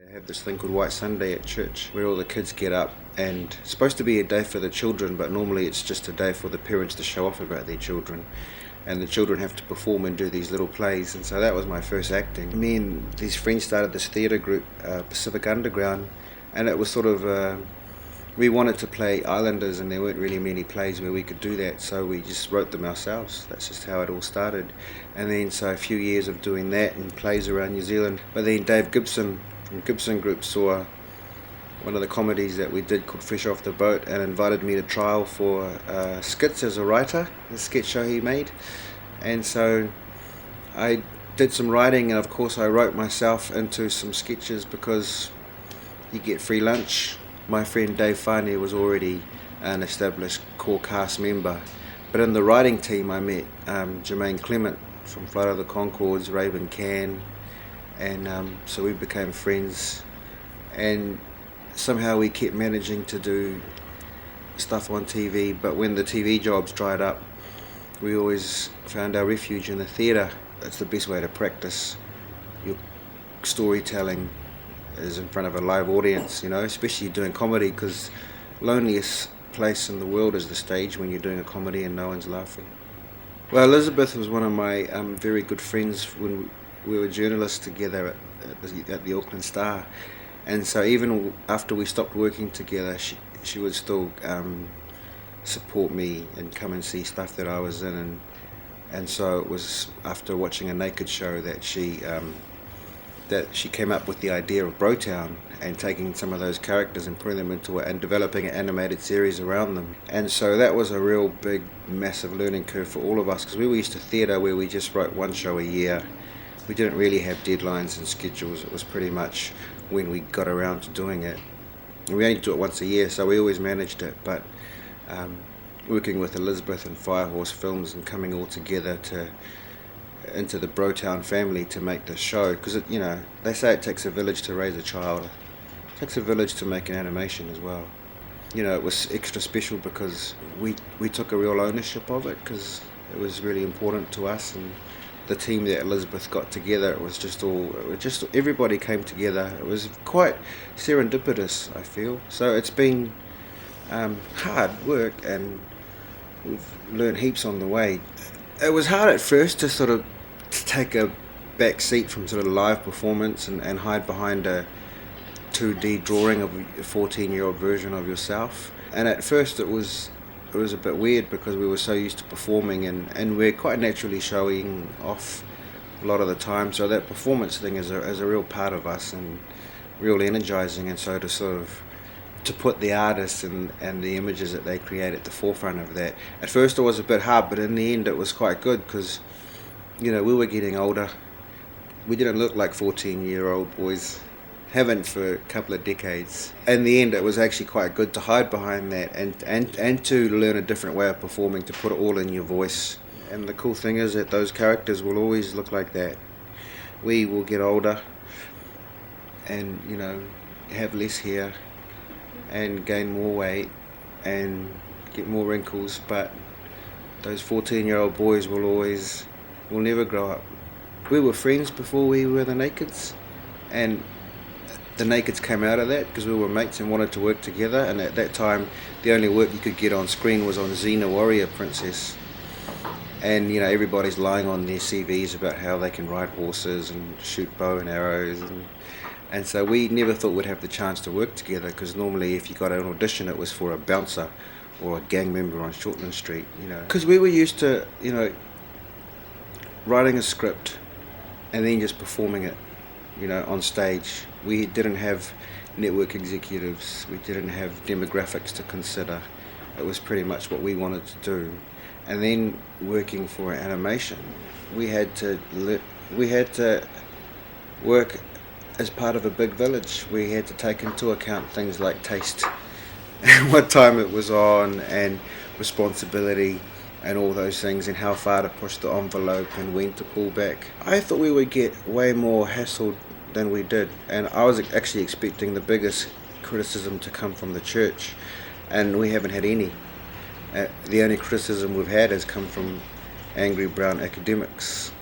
I have this thing called White Sunday at church where all the kids get up, and it's supposed to be a day for the children, but normally it's just a day for the parents to show off about their children, and the children have to perform and do these little plays. And so that was my first acting. Me and these friends started this theatre group, Pacific Underground, and it was sort of we wanted to play islanders, and there weren't really many plays where we could do that, so we just wrote them ourselves. That's just how it all started. And then so a few years of doing that and plays around New Zealand. But then Dave Gibson from Gibson Group saw one of the comedies that we did called Fresh Off the Boat and invited me to trial for skits as a writer, the sketch show he made. And so I did some writing, and of course I wrote myself into some sketches because you get free lunch. My friend Dave Whānau was already an established core cast member, but in the writing team I met Jermaine Clement from Flight of the Conchords, Raven Can, and so we became friends, and somehow we kept managing to do stuff on TV. But when the TV jobs dried up, we always found our refuge in the theatre. It's the best way to practice your storytelling, is in front of a live audience, especially doing comedy, because loneliest place in the world is the stage when you're doing a comedy and no one's laughing. Well, Elizabeth was one of my very good friends when we were journalists together at the Auckland Star, and so even after we stopped working together, she would still support me and come and see stuff that I was in, and so it was after watching a Naked show that she came up with the idea of broTown and taking some of those characters and putting them into it and developing an animated series around them. And so that was a real big, massive learning curve for all of us, because we were used to theatre where we just wrote one show a year. We didn't really have deadlines and schedules. It was pretty much when we got around to doing it. And we only do it once a year, so we always managed it. But working with Elizabeth and Firehorse Films and coming all together into the broTown family to make this show, because they say it takes a village to raise a child. It takes a village to make an animation as well. It was extra special because we took a real ownership of it, because it was really important to us, and the team that Elizabeth got together, it was just everybody came together. It was quite serendipitous, I feel. So it's been hard work, and we've learned heaps on the way. It was hard at first to sort of take a back seat from sort of live performance and hide behind a 2D drawing of a 14-year-old version of yourself. And at first it was a bit weird, because we were so used to performing, and we're quite naturally showing off a lot of the time. So that performance thing is a real part of us and real energizing. And so to put the artists and the images that they create at the forefront of that. At first it was a bit hard, but in the end it was quite good, because we were getting older. We didn't look like 14-year-old boys, haven't for a couple of decades. In the end it was actually quite good to hide behind that and to learn a different way of performing, to put it all in your voice. And the cool thing is that those characters will always look like that. We will get older and have less hair and gain more weight and get more wrinkles, but those 14-year-old boys will never grow up. We were friends before we were the Nakeds, and the Nakeds came out of that because we were mates and wanted to work together. And at that time the only work you could get on screen was on Xena Warrior Princess, and everybody's lying on their CVs about how they can ride horses and shoot bow and arrows, and so we never thought we'd have the chance to work together, because normally if you got an audition it was for a bouncer or a gang member on Shortland Street, Because we were used to, writing a script and then just performing it, on stage. We didn't have network executives, we didn't have demographics to consider. It was pretty much what we wanted to do. And then working for animation, we had to work as part of a big village. We had to take into account things like taste and what time it was on, and responsibility and all those things, and how far to push the envelope and when to pull back. I thought we would get way more hassled than we did, and I was actually expecting the biggest criticism to come from the church, and we haven't had any. The only criticism we've had has come from angry brown academics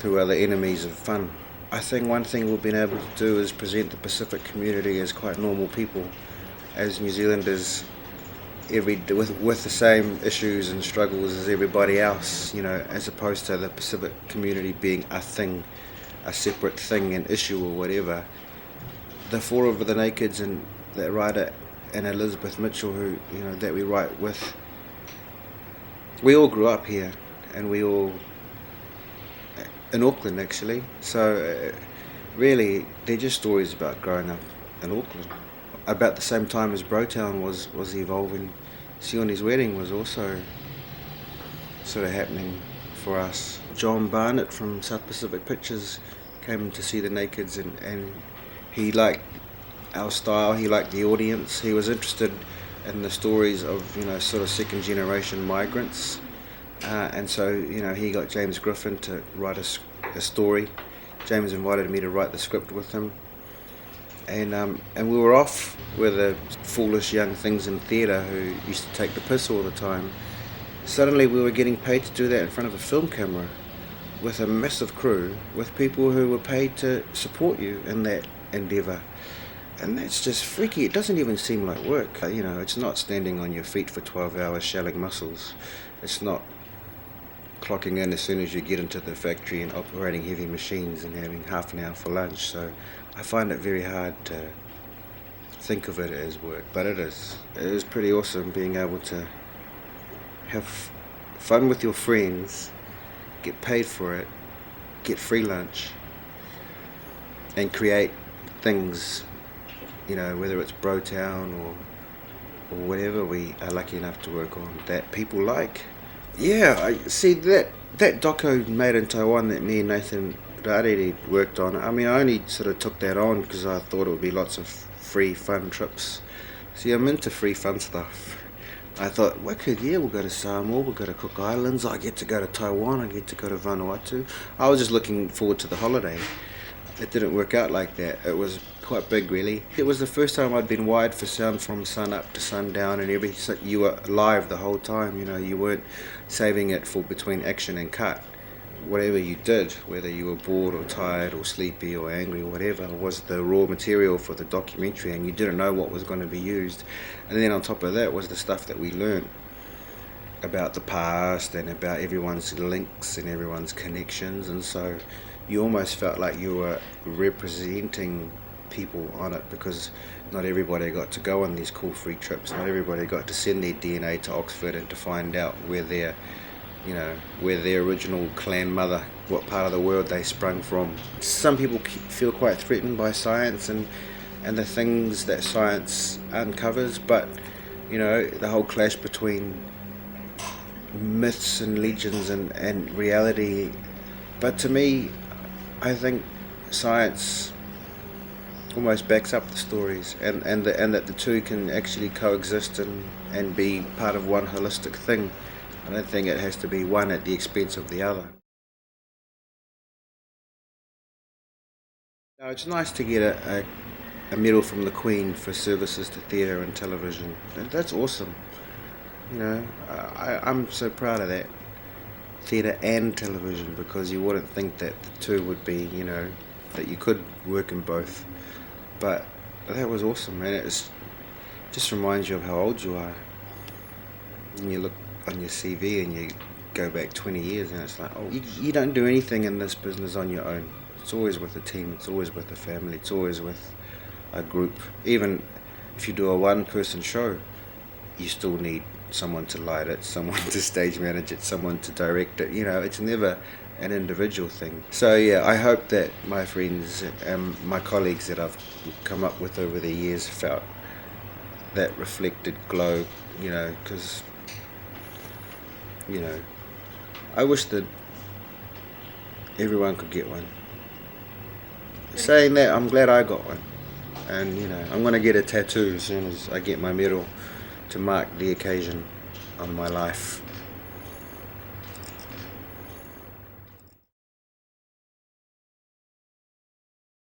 who are the enemies of fun. I think one thing we've been able to do is present the Pacific community as quite normal people, as New Zealanders, with the same issues and struggles as everybody else, as opposed to the Pacific community being a thing, a separate thing, an issue or whatever. The four of the Nakeds and that writer and Elizabeth Mitchell, who that we write with, we all grew up here, and we all in Auckland actually. So really, they're just stories about growing up in Auckland. About the same time as broTown was evolving, Siones Wedding was also sort of happening for us. John Barnett from South Pacific Pictures came to see the Nakeds, and he liked our style, he liked the audience, he was interested in the stories of sort of second generation migrants, and so he got James Griffin to write a story. James invited me to write the script with him, and we were off with the foolish young things in theatre who used to take the piss all the time. Suddenly we were getting paid to do that in front of a film camera with a massive crew, with people who were paid to support you in that endeavour. And that's just freaky. It doesn't even seem like work. It's not standing on your feet for 12 hours shelling muscles. It's not clocking in as soon as you get into the factory and operating heavy machines and having half an hour for lunch. So I find it very hard to think of it as work, but it is. It is pretty awesome being able to have fun with your friends, get paid for it, get free lunch, and create things, whether it's broTown or whatever we are lucky enough to work on that people like. Yeah, I see that doco made in Taiwan that me and Nathan Rarere worked on. I mean, I only sort of took that on because I thought it would be lots of free fun trips. See, I'm into free fun stuff. I thought, we'll go to Samoa, we'll go to Cook Islands, I get to go to Taiwan, I get to go to Vanuatu. I was just looking forward to the holiday. It didn't work out like that. It was quite big, really. It was the first time I'd been wired for sound from sun up to sundown, and you were live the whole time. You weren't saving it for between action and cut. Whatever you did, whether you were bored or tired or sleepy or angry or whatever, was the raw material for the documentary, and you didn't know what was going to be used. And then on top of that was the stuff that we learned about the past and about everyone's links and everyone's connections, and so you almost felt like you were representing people on it, because not everybody got to go on these cool free trips. Not everybody got to send their DNA to Oxford and to find out where their original clan mother, what part of the world they sprung from. Some people feel quite threatened by science and the things that science uncovers, but the whole clash between myths and legends and reality. But to me, I think science almost backs up the stories, and that the two can actually coexist and be part of one holistic thing. I don't think it has to be one at the expense of the other. Now, it's nice to get a medal from the Queen for services to theatre and television. That's awesome. I'm so proud of that. Theatre and television, because you wouldn't think that the two would be, that you could work in both. But that was awesome, man. It just reminds you of how old you are. And you look on your CV and you go back 20 years and it's like, you don't do anything in this business on your own. It's always with a team, it's always with a family, it's always with a group. Even if you do a one-person show, you still need someone to light it, someone to stage manage it, someone to direct it. It's never an individual thing. So yeah, I hope that my friends and my colleagues that I've come up with over the years felt that reflected glow, because I wish that everyone could get one. Saying that, I'm glad I got one, and I'm going to get a tattoo as soon as I get my medal to mark the occasion on my life.